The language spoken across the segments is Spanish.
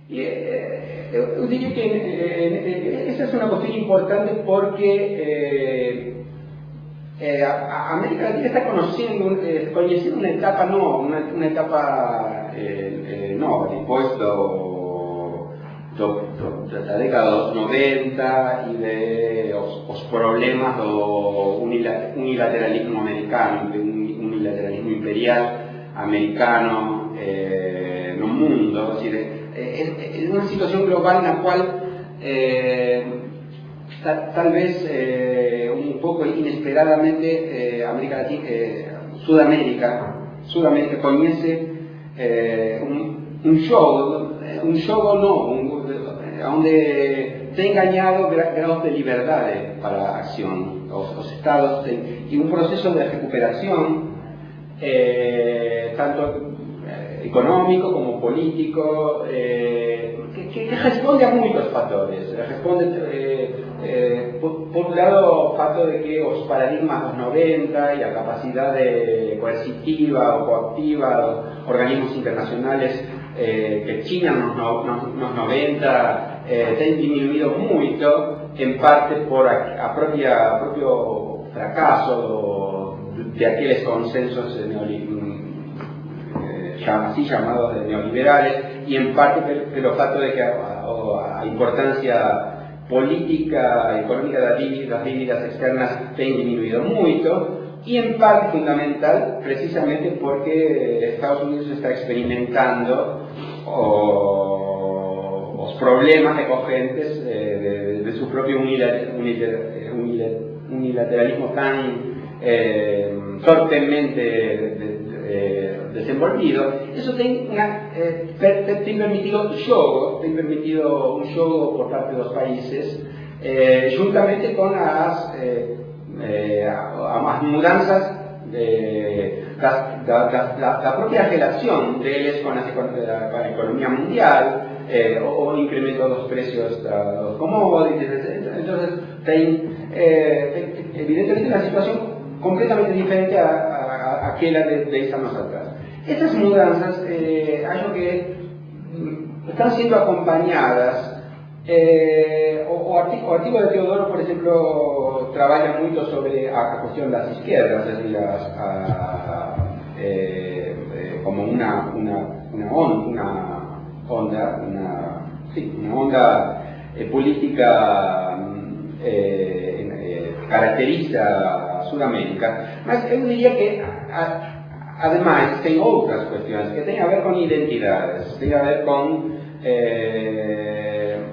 Yo diría que esa es una cuestión importante porque América Latina está conociendo una etapa una etapa después da década dos 90 y de os problemas do unilateralismo americano, unilateralismo imperial americano no mundo, es decir, es una situación global en la cual tal vez un poco inesperadamente América Latina, Sudamérica conoce un jogo donde tem ganhado grados de liberdade para a acción. Os estados y un proceso de recuperación tanto económico como político que responde a muchos factores. Responde por un lado o fato de que os paradigmas dos 90 e a capacidade coercitiva ou coactiva dos organismos internacionales que tiñan nos 90 ten diminuído moito, en parte por propio fracaso de aqueles consensos así llamados neoliberales, y en parte pelo fato de que a importancia política, económica das dívidas externas ten diminuído moito, y en parte fundamental precisamente porque Estados Unidos está experimentando os problemas decorrentes de su propio unilateralismo tan torpemente desenvolvido. Eso ten permitido un xogo por parte dos países juntamente con as mudanzas da propia relación deles con a economía mundial, o incremento dos precios dos commodities. Entonces evidentemente una situación completamente diferente a aquella de 10 años atrás. Estas mudanzas acho que están siendo acompañadas. O artigo de Teodoro, por ejemplo, trabaja mucho sobre a cuestión de las izquierdas, es decir, como una onda política caracteriza a Sudamérica, mas eu diría que además tem outras cuestiones que tienen a ver con identidades, tienen a ver con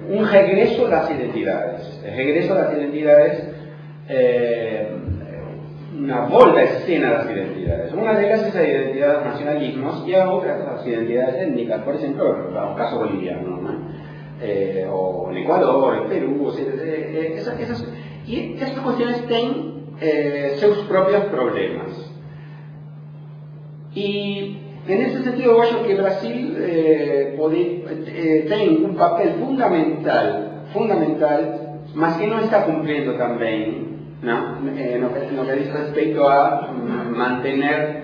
un regreso a las identidades, una volta a escena de las identidades. Una de ellas es la identidad de los nacionalismos y otras las identidades étnicas, por ejemplo, el caso boliviano, ¿no? O en Ecuador, en Perú, y estas cuestiones tienen sus propios problemas. Y en ese sentido, yo creo que Brasil tiene un papel fundamental, mas que no está cumpliendo también, ¿no? En lo que dice respecto a mantener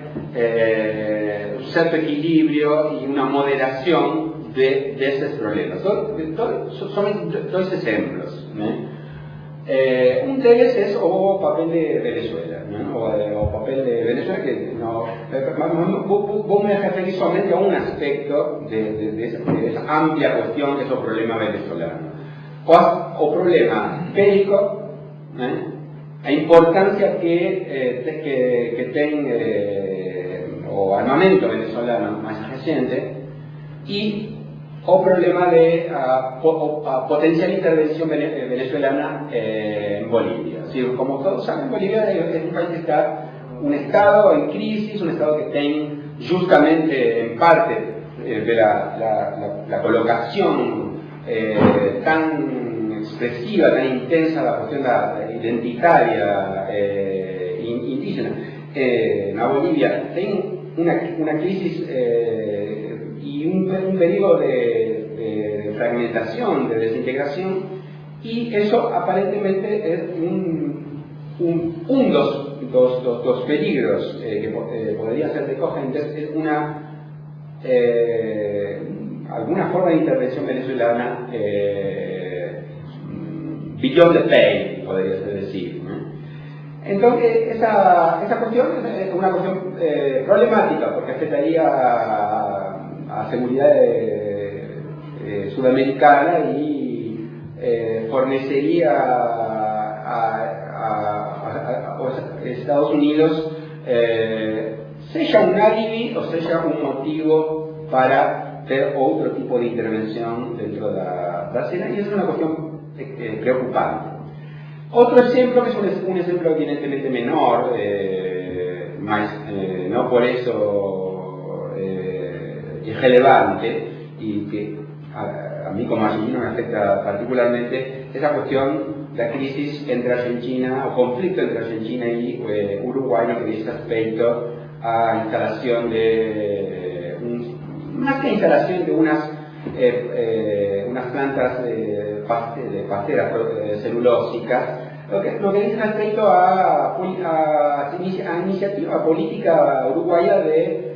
un cierto equilibrio y una moderación de esos problemas. Son dos ejemplos, ¿no? Un de ellos es o papel de Venezuela, ¿no? O papel de Venezuela que no, vos me referís solamente a un aspecto de esa amplia cuestión que es el problema venezolano, o problema bélico, a importancia que ten o armamento venezolano más reciente, y o problema de potencial intervención venezolana en Bolivia. ¿Sí? Como todos saben, Bolivia es un país que está un estado en crisis, un estado que tiene justamente en parte de la colocación tan expresiva, tan intensa, la cuestión identitaria indígena. En Bolivia tiene una crisis y un periodo de fragmentación, de desintegración, y eso aparentemente es dos peligros que podrían ser decogentes, es una alguna forma de intervención venezolana beyond the pale, podría decir, ¿no? Entonces, esa cuestión es una cuestión problemática, porque afectaría a seguridad sudamericana y fornecería a Estados Unidos, sea un alibi o sea un motivo para hacer otro tipo de intervención dentro de la escena, y es una cuestión preocupante. Otro ejemplo, que es un ejemplo evidentemente menor, no por eso irrelevante, y que a mí como argentino me afecta particularmente, es la cuestión, la crisis entre Argentina, o conflicto entre Argentina y Uruguay, lo que dice respecto a instalación de, más que instalación de unas plantas de pasteras celulósicas, lo que dice respecto a iniciativa política uruguaya de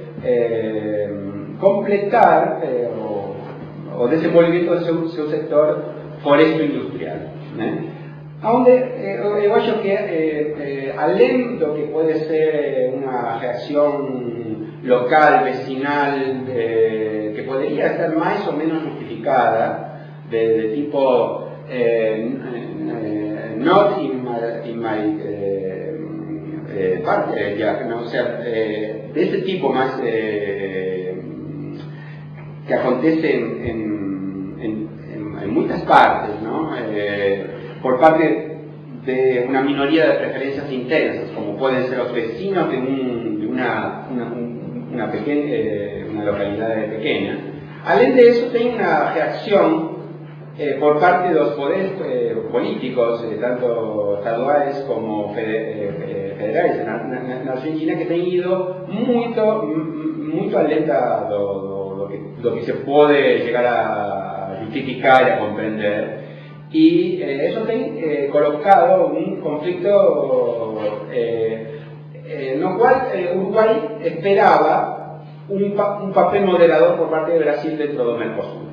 completar o desenvolvimiento de su sector foresto industrial. Donde yo acho que além do que puede ser una reacción local, vecinal, que podría estar más o menos justificada, de tipo not in my backyard, ¿no? O sea, de ese tipo más que acontece en muchas partes, ¿no? Por parte de una minoría de preferencias intensas, como pueden ser los vecinos de una localidad pequeña. Además de eso, tiene una reacción por parte de los poderes políticos, tanto estaduales como federales en Argentina, que han ido muy alenta lo que se puede llegar a justificar y a comprender. Y eso ha colocado un conflicto en lo cual Uruguay esperaba un papel moderador por parte de Brasil dentro del Mercosur.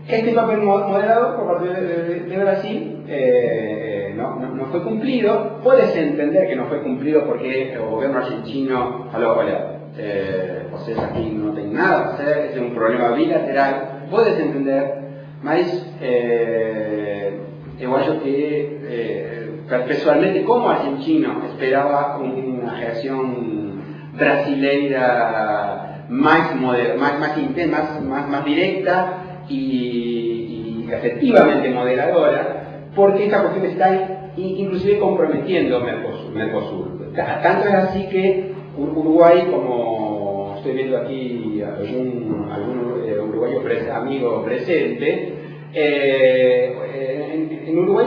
Este papel moderador por parte de Brasil no fue cumplido. Puedes entender que no fue cumplido porque el gobierno argentino faló: ustedes aquí no tienen nada que hacer, es un problema bilateral. Puedes entender, mas yo acho que personalmente, como argentino, esperaba una reacción brasileira más intensa, más directa y efectivamente moderadora, porque esta cuestión está inclusive comprometiendo Mercosur. Tanto es así que Uruguay, como estoy viendo aquí algún uruguayo amigo presente, en Uruguay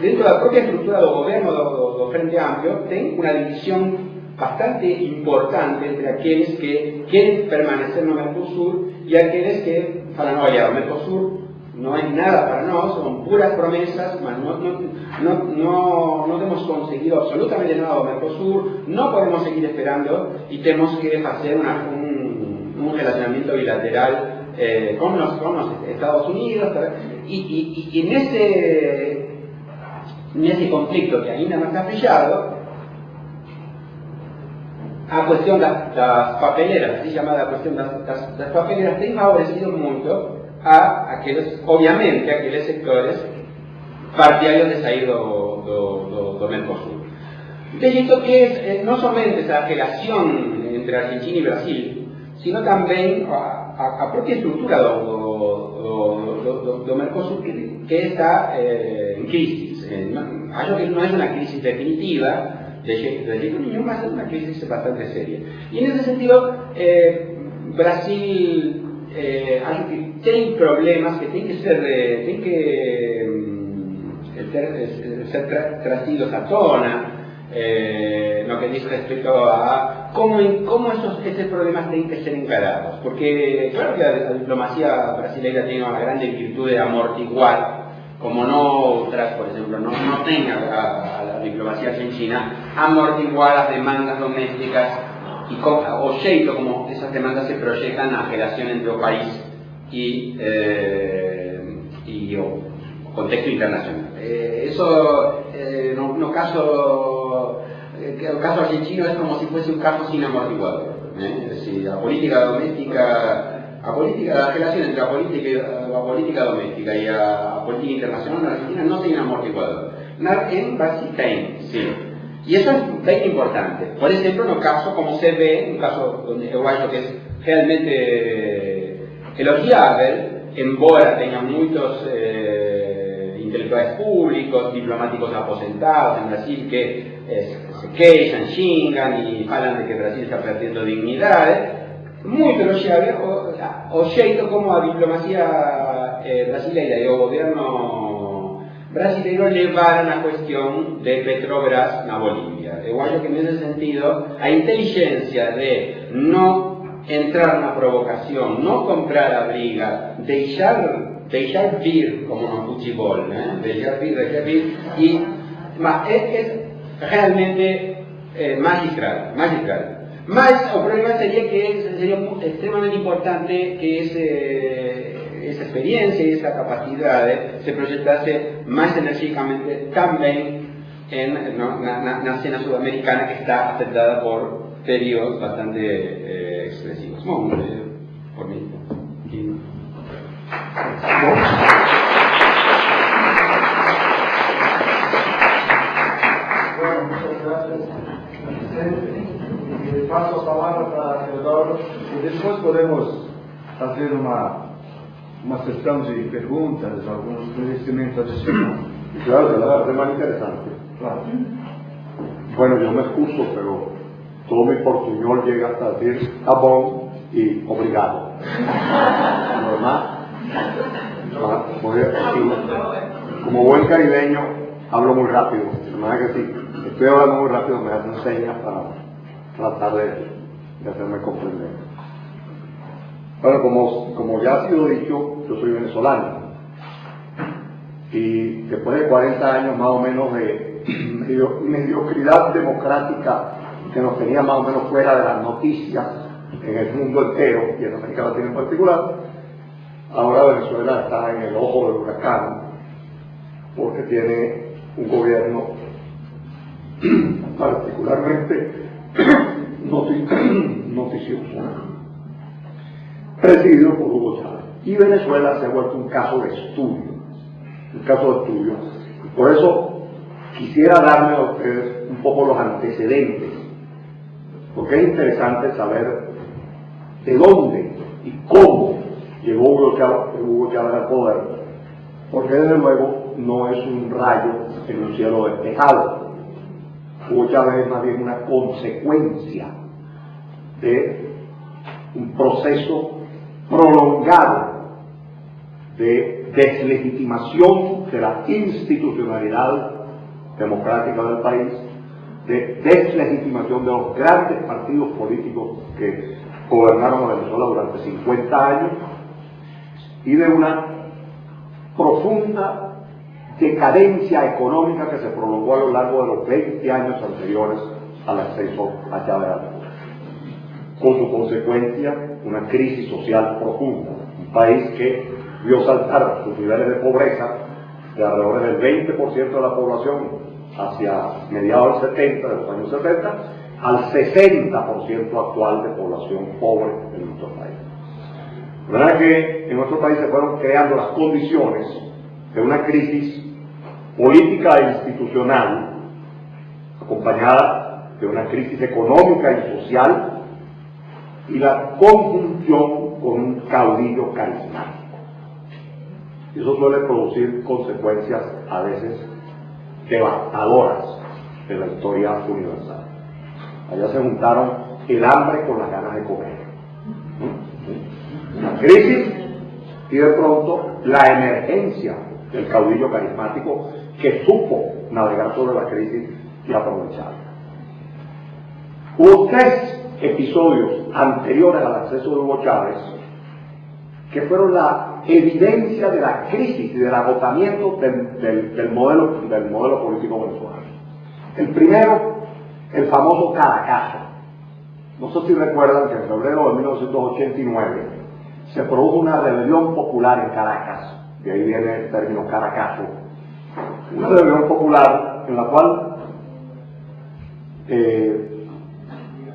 dentro de la propia estructura del gobierno del Frente Amplio, tiene una división bastante importante entre aquellos que quieren permanecer en el Mercosur y aquellos que falan: oye, el Mercosur no es nada para nosotros, son puras promesas, no hemos conseguido absolutamente nada del Mercosur, no podemos seguir esperando y tenemos que hacer un relacionamiento bilateral con los Estados Unidos. Y en ese conflicto que ainda no está sellado, a cuestión de las papeleras, así llamada cuestión de las papeleras, tem favorecido mucho a aquellos sectores partidarios de sair do Mercosur. De hecho, que es no solamente esa relación entre Argentina y Brasil, sino también a propia estructura do Mercosur que está en crisis. Acho que no es una crisis definitiva, de jeito nenhum, mas es una crisis bastante seria. Y en ese sentido, Brasil acho que tiene problemas que tienen que ser trazidos a tona, lo que dice respecto a cómo estos problemas tienen que ser encarados. Porque claro que la diplomacia brasileña tiene una gran virtud de amortiguar, como no otras, por ejemplo, no tenga a la diplomacia argentina, amortiguar las demandas domésticas o jeito como esas demandas se proyectan a relación entre el país y o contexto internacional. No caso el caso argentino es como si fuese un caso sin amortiguador. Es decir, la política doméstica, la relación entre la política doméstica y la política internacional en Argentina no tiene amortiguador. En Brasil tem, sí. Y eso es bien importante. Por ejemplo, en el caso, como se ve, un caso donde yo creo que es realmente elogiable, embora tenga muchos intelectuales públicos, diplomáticos aposentados en Brasil que se queixan, xingan y hablan de que Brasil está perdiendo dignidad, muy elogiable o jeito como a diplomacia brasileira y el gobierno brasileiro levaram a cuestión de Petrobras na Bolivia. Eu acho que nesse sentido a inteligencia de no entrar na provocación, no comprar a briga, deixar vir como no futebol, ¿eh? deixar vir y es realmente magistral. Mas o problema sería que sería extremadamente importante que esa experiencia y esa capacidad se proyectase más enérgicamente también en la escena sudamericana, que está afectada por periodos bastante expresivos. Bueno, por mí. Bueno, muchas gracias. Paso a palabra para Teodoro y después podemos hacer uma sessão de perguntas, alguns conhecimentos adicionales. Claro, la parte más interesante. Claro. Bueno, yo me excuso, pero todo mi portuñol llega hasta decir tá bom y obrigado. Lo demás, como buen caribeño, hablo muy rápido. De manera que si estoy hablando muy rápido, me hacen señas para tratar de hacerme comprender. Bueno, como ya ha sido dicho, yo soy venezolano y después de 40 años más o menos de mediocridad democrática que nos tenía más o menos fuera de las noticias en el mundo entero y en América Latina en particular, ahora Venezuela está en el ojo del huracán porque tiene un gobierno particularmente noticioso, presidido por Hugo Chávez. Y Venezuela se ha vuelto un caso de estudio. Por eso quisiera darle a ustedes un poco los antecedentes, porque es interesante saber de dónde y cómo llegó Hugo Chávez al poder, porque desde luego no es un rayo en un cielo despejado. Hugo Chávez es más bien una consecuencia de un proceso prolongado de deslegitimación de la institucionalidad democrática del país, de deslegitimación de los grandes partidos políticos que gobernaron a Venezuela durante 50 años y de una profunda decadencia económica que se prolongó a lo largo de los 20 años anteriores al acceso a Chávez al poder. Con su consecuencia, una crisis social profunda, un país que vio saltar sus niveles de pobreza de alrededor del 20% de la población hacia mediados de los años 70, al 60% actual de población pobre en nuestro país. De manera que en nuestro país se fueron creando las condiciones de una crisis política e institucional, acompañada de una crisis económica y social, y la conjunción con un caudillo carismático. Y eso suele producir consecuencias a veces devastadoras de la historia universal. Allá se juntaron el hambre con las ganas de comer. La crisis y de pronto la emergencia del caudillo carismático que supo navegar sobre la crisis y aprovecharla. Hubo 3 episodios anteriores al acceso de Hugo Chávez que fueron la evidencia de la crisis y del agotamiento del modelo político venezolano. El primero, el famoso Caracazo, No sé si recuerdan que en febrero de 1989 se produjo una rebelión popular en Caracas, de ahí viene el término caracazo, una rebelión popular en la cual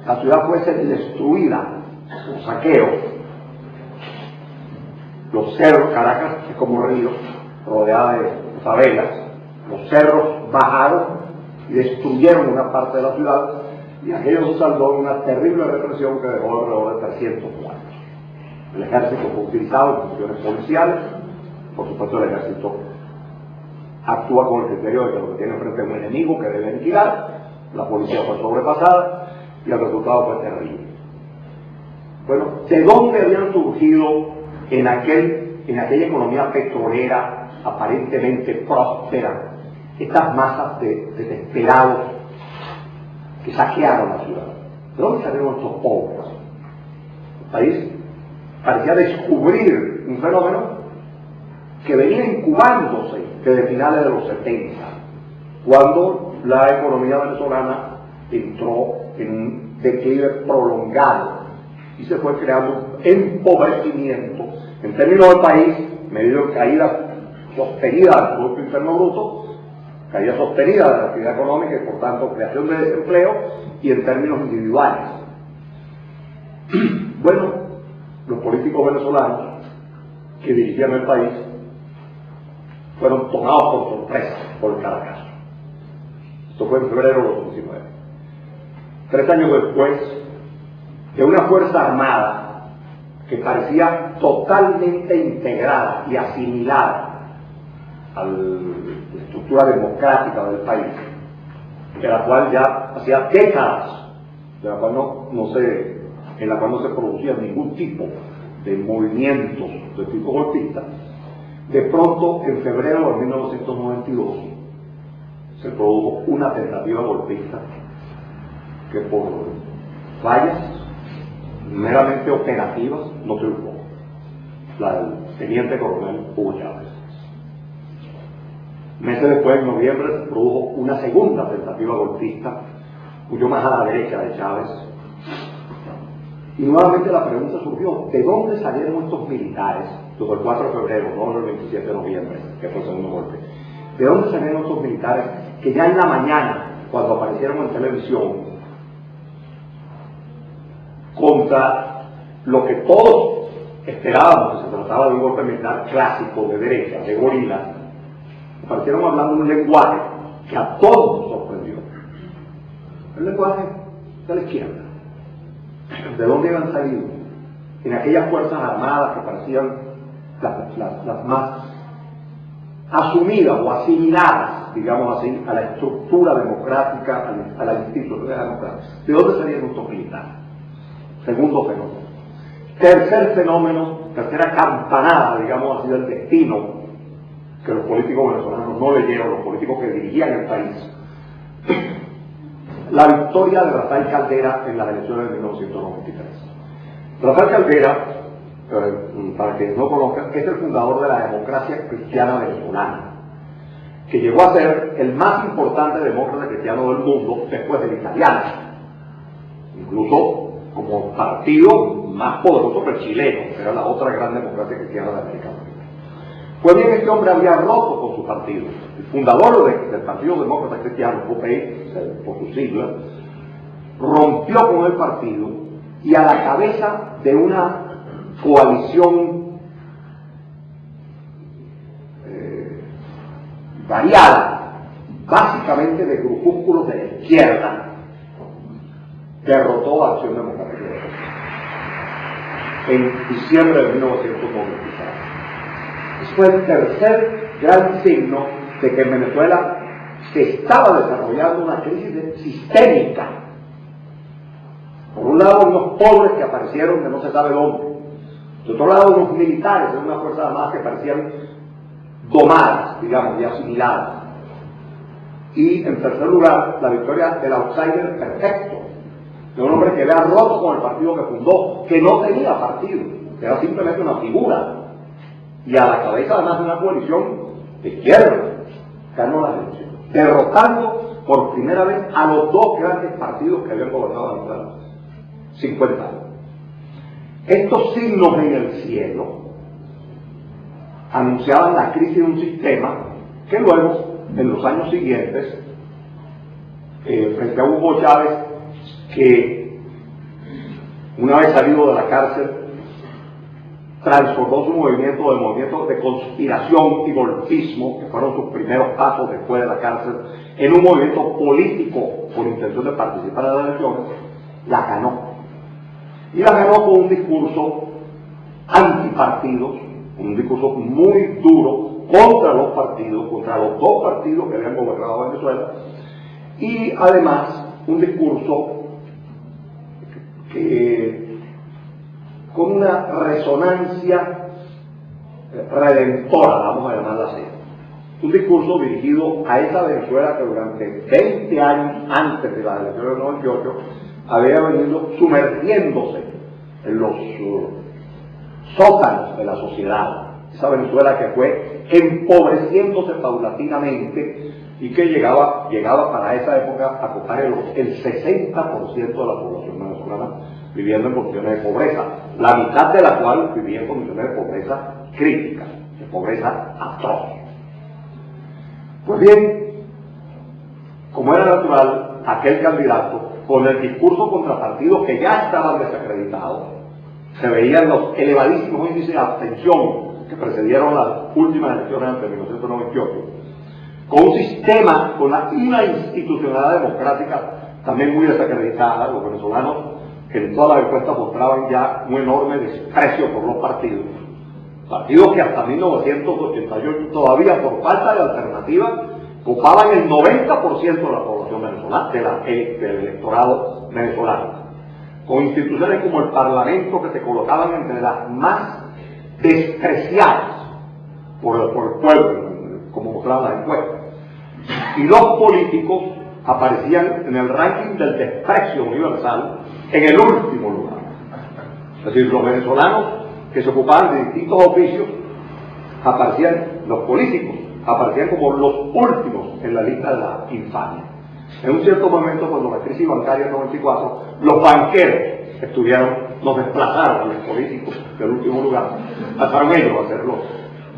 la ciudad fuese destruida por saqueo. Los cerros, Caracas es como río, rodeada de favelas, los cerros bajaron y destruyeron una parte de la ciudad, y aquello se saldó en una terrible represión que dejó alrededor de 300 muertos. El ejército fue utilizado en funciones policiales, por supuesto el ejército actúa con el criterio de que lo que tiene frente a un enemigo que debe aniquilar, la policía fue sobrepasada y el resultado fue terrible. Bueno, ¿de dónde habían surgido en aquella economía petrolera aparentemente próspera estas masas de desesperados que saquearon la ciudad? ¿De dónde salieron estos pobres? El país parecía descubrir un fenómeno que venía incubándose desde finales de los 70, cuando la economía venezolana entró en un declive prolongado y se fue creando un empobrecimiento en términos del país, medio de caída sostenida del Producto Interno Bruto, caída sostenida de la actividad económica y por tanto creación de desempleo, y en términos individuales. Bueno, los políticos venezolanos que dirigían el país fueron tomados por sorpresa por el Caracazo. Esto fue en febrero de 2019. 3 años después, de una fuerza armada que parecía totalmente integrada y asimilada a la estructura democrática del país, de la cual ya hacía décadas, en la cual no se producía ningún tipo de movimientos de tipo golpista, de pronto en febrero de 1992 se produjo una tentativa golpista que por fallas meramente operativas no triunfó, la del teniente coronel Hugo Chávez. Meses después, en noviembre, se produjo una segunda tentativa golpista, mucho más a la derecha de Chávez, y nuevamente la pregunta surgió: ¿de dónde salieron estos militares? Desde el 4 de febrero, no el 27 de noviembre, que fue el segundo golpe. ¿De dónde salieron estos militares que ya en la mañana, cuando aparecieron en televisión, contra lo que todos esperábamos que se trataba de un golpe militar clásico de derecha, de gorila, aparecieron hablando un lenguaje que a todos nos sorprendió? El lenguaje de la izquierda. ¿De dónde habían salido? En aquellas fuerzas armadas que parecían las más asumidas o asimiladas, digamos así, a la estructura democrática, a la institución democrática. ¿De dónde salieron estos militares? Segundo fenómeno. Tercer fenómeno, tercera campanada, digamos así, del destino que los políticos venezolanos no leyeron, los políticos que dirigían el país. La victoria de Rafael Caldera en las elecciones de 1993. Rafael Caldera, para quienes no conozcan, es el fundador de la democracia cristiana venezolana, que llegó a ser el más importante demócrata cristiano del mundo después del italiano, incluso como partido más poderoso que el chileno, que era la otra gran democracia cristiana de América Latina. Pues bien, este hombre había roto con su partido. El fundador del Partido Demócrata Cristiano, PPI, por sus siglas, rompió con el partido, y a la cabeza de una coalición variada, básicamente de grupúsculos de la izquierda, derrotó a Acción Democrática en diciembre de 1996. Ese fue el tercer gran signo de que en Venezuela se estaba desarrollando una crisis sistémica. Por un lado, unos pobres que aparecieron de no se sabe dónde. De otro lado, unos militares de una fuerza armada que parecían domadas, digamos, y asimiladas. Y en tercer lugar, la victoria del outsider perfecto, de un hombre que había roto con el partido que fundó, que no tenía partido, que era simplemente una figura, y a la cabeza además de una coalición de izquierda, ganó la elección, derrotando por primera vez a los dos grandes partidos que habían gobernado Venezuela, 50 años. Estos signos en el cielo anunciaban la crisis de un sistema que luego, en los años siguientes, frente a Hugo Chávez, que una vez salido de la cárcel, transformó su movimiento de conspiración y golpismo, que fueron sus primeros pasos después de la cárcel, en un movimiento político con intención de participar en las elecciones, la ganó. Y la ganó con un discurso antipartidos, un discurso muy duro contra los partidos, contra los dos partidos que habían gobernado Venezuela, y además un discurso que con una resonancia redentora, vamos a llamarla así. Un discurso dirigido a esa Venezuela que durante 20 años antes de las elecciones del 98 había venido sumergiéndose en los sótanos de la sociedad. Esa Venezuela que fue empobreciéndose paulatinamente y que llegaba para esa época a costar el 60% de la población venezolana viviendo en condiciones de pobreza, la mitad de la cual vivía en condiciones de pobreza crítica, de pobreza atroz. Pues bien, como era natural, aquel candidato, con el discurso contra partidos que ya estaban desacreditados, se veían los elevadísimos índices de abstención que precedieron las últimas elecciones de 1998, con un sistema, con una institucionalidad democrática también muy desacreditada. Los venezolanos, que en todas las encuestas mostraban ya un enorme desprecio por los partidos que hasta 1988 todavía por falta de alternativa ocupaban el 90% de la población venezolana, del electorado venezolano, con instituciones como el Parlamento que se colocaban entre las más despreciadas por el pueblo, como mostraban las encuestas, y los políticos aparecían en el ranking del desprecio universal en el último lugar. Es decir, los venezolanos que se ocupaban de distintos oficios los políticos aparecían como los últimos en la lista de la infamia. En un cierto momento, cuando la crisis bancaria en 94, los banqueros nos desplazaron a los políticos del último lugar, pasaron ellos a ser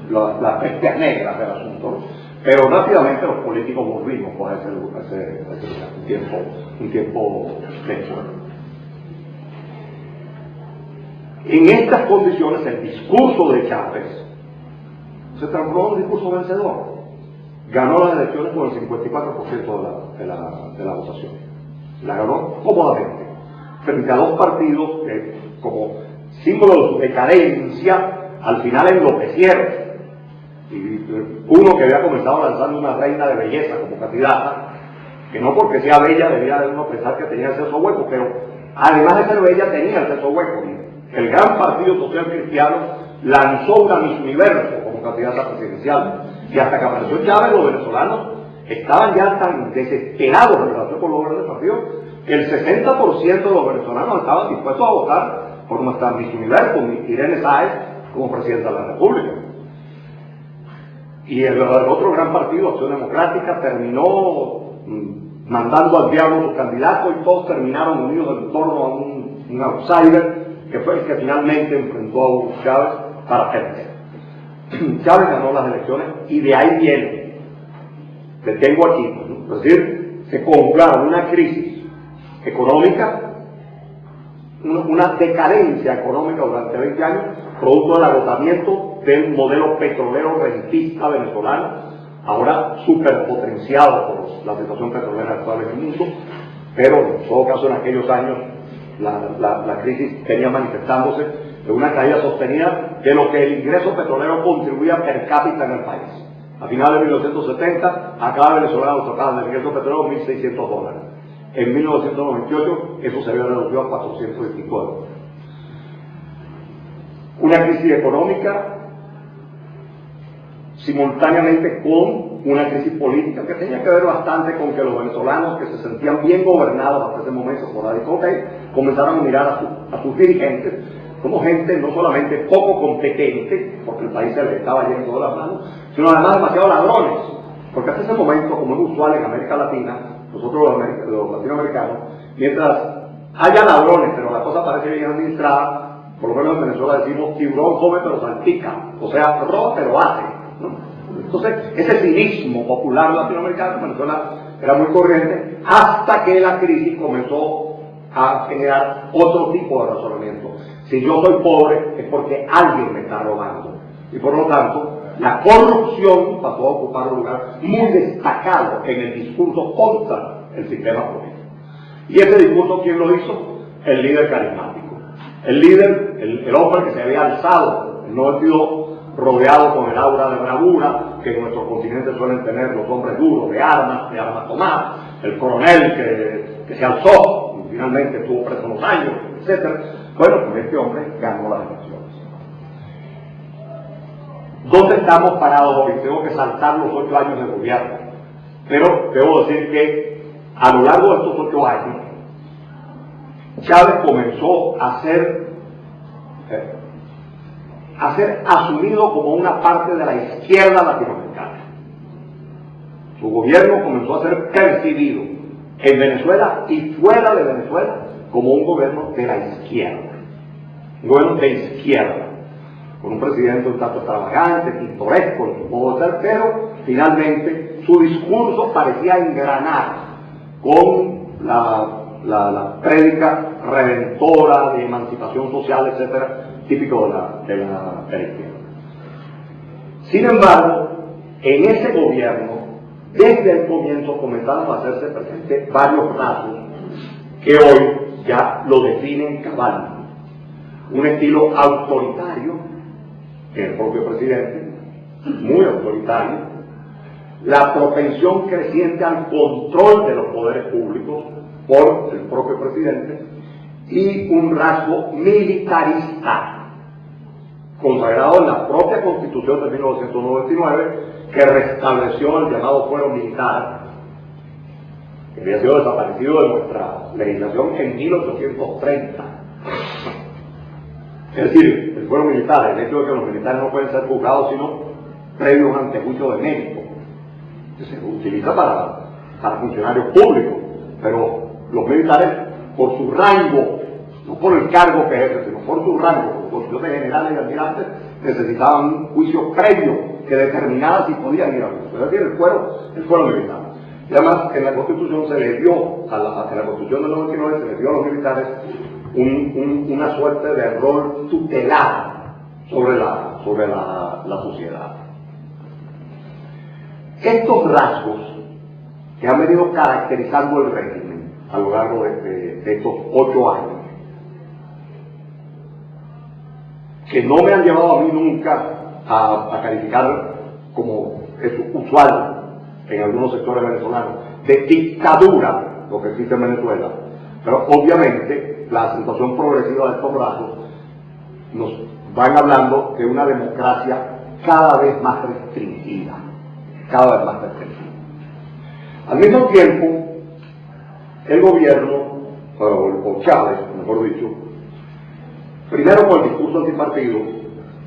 las bestias negras del asunto, pero rápidamente los políticos volvimos por ese lugar, un tiempo después. En estas condiciones, el discurso de Chávez se transformó en un discurso vencedor. Ganó las elecciones con el 54% de la votación. La ganó cómodamente, frente a dos partidos que, como símbolo de su decadencia, al final enloquecieron. Y uno que había comenzado lanzando una reina de belleza como candidata, que no porque sea bella debía uno pensar que tenía el sexo hueco, pero además de ser bella tenía el sexo hueco. El gran Partido Social Cristiano lanzó una Miss Universo como candidata presidencial, y hasta que apareció Chávez, los venezolanos estaban ya tan desesperados en relación con los gobiernos del partido que el 60% de los venezolanos estaban dispuestos a votar por nuestra Miss Universo, Irene Sáez, como presidenta de la República. Y el otro gran partido, Acción Democrática, terminó mandando al diablo a su candidato, y todos terminaron unidos en torno a un outsider que fue el que finalmente enfrentó a Hugo Chávez para perder. Chávez ganó las elecciones y de ahí viene, le tengo aquí, ¿no? Es decir, se conjugaron una crisis económica, una decadencia económica durante 20 años, producto del agotamiento del modelo petrolero rentista venezolano, ahora superpotenciado por la situación petrolera actual en el mundo, pero en todo caso en aquellos años la crisis venía manifestándose de una caída sostenida de lo que el ingreso petrolero contribuía per cápita en el país. A finales de 1970, a cada venezolano tocaba el ingreso petrolero $1.600. En 1998 eso se había reducido a 400 y pico euros. Una crisis económica simultáneamente con una crisis política que tenía que ver bastante con que los venezolanos, que se sentían bien gobernados hasta ese momento por Aristotle, comenzaron a mirar a sus dirigentes como gente no solamente poco competente, porque el país se le estaba yendo de las manos, sino además demasiado ladrones, porque hasta ese momento, como es usual en América Latina, nosotros los latinoamericanos, mientras haya ladrones, pero la cosa parece bien administrada. Por lo menos en Venezuela decimos tiburón come pero salpica, o sea, roba pero hace, ¿no? Entonces, ese cinismo popular latinoamericano en Venezuela era muy corriente hasta que la crisis comenzó a generar otro tipo de razonamiento. Si yo soy pobre es porque alguien me está robando, y por lo tanto la corrupción pasó a ocupar un lugar muy destacado en el discurso contra el sistema político. Y ese discurso, ¿quién lo hizo? El líder carismático. El líder, el hombre que se había alzado, no ha sido rodeado con el aura de bravura que en nuestro continente suelen tener los hombres duros, de armas tomadas, el coronel que se alzó, y finalmente estuvo preso unos años, etc. Bueno, pues este hombre ganó las elecciones. ¿Dónde estamos parados hoy? Tengo que saltar los 8 años de gobierno, pero debo decir que a lo largo de estos 8 años, Chávez comenzó a ser asumido como una parte de la izquierda latinoamericana. Su gobierno comenzó a ser percibido en Venezuela y fuera de Venezuela como un gobierno de la izquierda. Un gobierno de izquierda, con un presidente un tanto extravagante, pintoresco en su modo de ser, pero finalmente su discurso parecía engranar con la prédica redentora de emancipación social, etcétera, típico de la izquierda. Sin embargo, en ese gobierno, desde el comienzo comenzaron a hacerse presentes varios rasgos que hoy ya lo definen cabalmente. Un estilo autoritario en el propio presidente, muy autoritario, la propensión creciente al control de los poderes públicos por el propio presidente y un rasgo militarista consagrado en la propia Constitución de 1999, que restableció el llamado fuero militar, que había sido desaparecido de nuestra legislación en 1830. Es decir, el fuero militar, el hecho de que los militares no pueden ser juzgados sino previo a un antejuicio de mérito, que se utiliza para funcionarios públicos, pero los militares, por su rango, no por el cargo que ejercen, sino por su rango, por posiciones generales y almirantes, necesitaban un juicio previo que determinara si podían ir a juicio. Es decir, el fuero militar. Y además, en la Constitución se le dio, en la Constitución del 99 se le dio a los militares una suerte de rol tutelar sobre la sociedad. Estos rasgos que han venido caracterizando el régimen a lo largo de estos 8 años, que no me han llevado a mí nunca a calificar, como es usual en algunos sectores venezolanos, de dictadura, lo que existe en Venezuela, pero obviamente la situación progresiva de estos rasgos nos van hablando de una democracia cada vez más restringida, cada vez más restringida. Al mismo tiempo, el gobierno, o Chávez, mejor dicho, primero con el discurso antipartido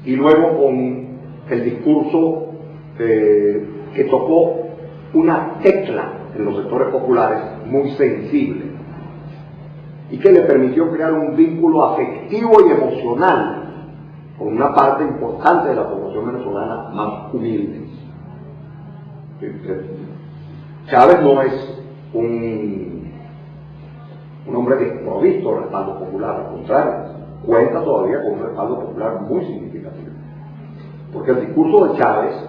y luego con el discurso que tocó una tecla en los sectores populares muy sensible y que le permitió crear un vínculo afectivo y emocional con una parte importante de la población venezolana más humilde. Chávez no es un hombre desprovisto de respaldo popular, al contrario, cuenta todavía con un respaldo popular muy significativo. Porque el discurso de Chávez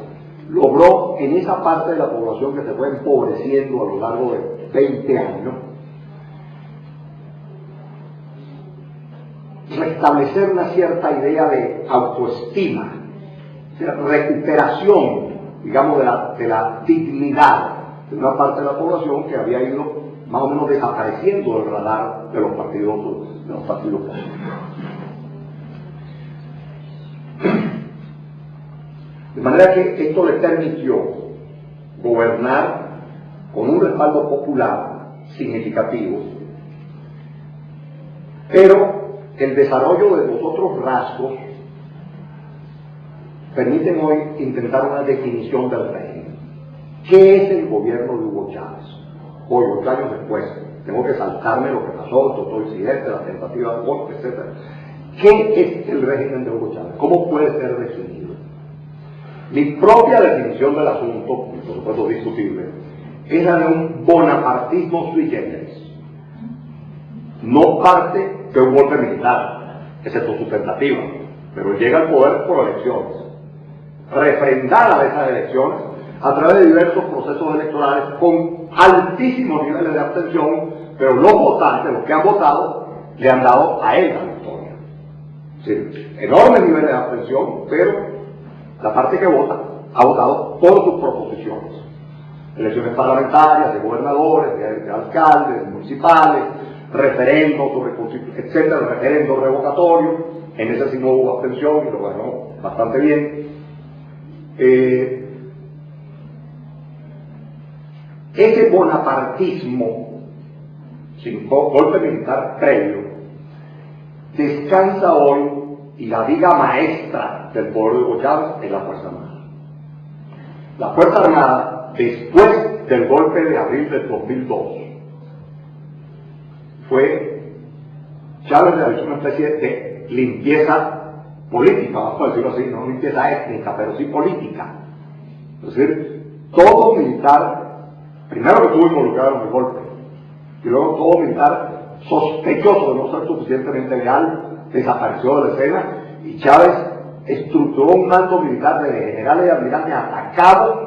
logró en esa parte de la población que se fue empobreciendo a lo largo de 20 años, restablecer una cierta idea de autoestima, de recuperación, digamos, de la dignidad de una parte de la población que había ido más o menos desapareciendo del radar de los partidos políticos. De manera que esto le permitió gobernar con un respaldo popular significativo, pero el desarrollo de los otros rasgos permiten hoy intentar una definición del régimen. ¿Qué es el gobierno de Hugo Chávez? Hoy, 8 años después, tengo que saltarme lo que pasó, el doctor incidente, la tentativa de golpe, etc. ¿Qué es el régimen de Hugo Chávez? ¿Cómo puede ser definido? Mi propia definición del asunto, por supuesto discutible, es la de un bonapartismo sui generis. No parte de un golpe militar, excepto su tentativa, pero llega al poder por elecciones. Refrendada esas elecciones a través de diversos procesos electorales con altísimos niveles de abstención, pero los votantes, los que han votado, le han dado a él la victoria. Sí, enormes niveles de abstención, pero la parte que vota ha votado por sus proposiciones. Elecciones parlamentarias, de gobernadores, de alcaldes, municipales, referendos, etcétera, referendos revocatorios. En ese sí no hubo abstención y lo ganó bastante bien. Ese bonapartismo, sin golpe militar previo, descansa hoy, y la viga maestra del poder de Hugo Chávez es la Fuerza Armada. La Fuerza Armada, después del golpe de abril del 2002, Chávez realizó una especie de limpieza política, vamos a decirlo así, no limpieza étnica, pero sí política. Es decir, todo militar, primero que estuvo involucrado en el golpe, y luego todo militar sospechoso de no ser suficientemente leal, desapareció de la escena, y Chávez estructuró un mando militar de generales y almirantes atacados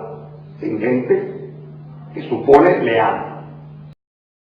en gente que supone leal.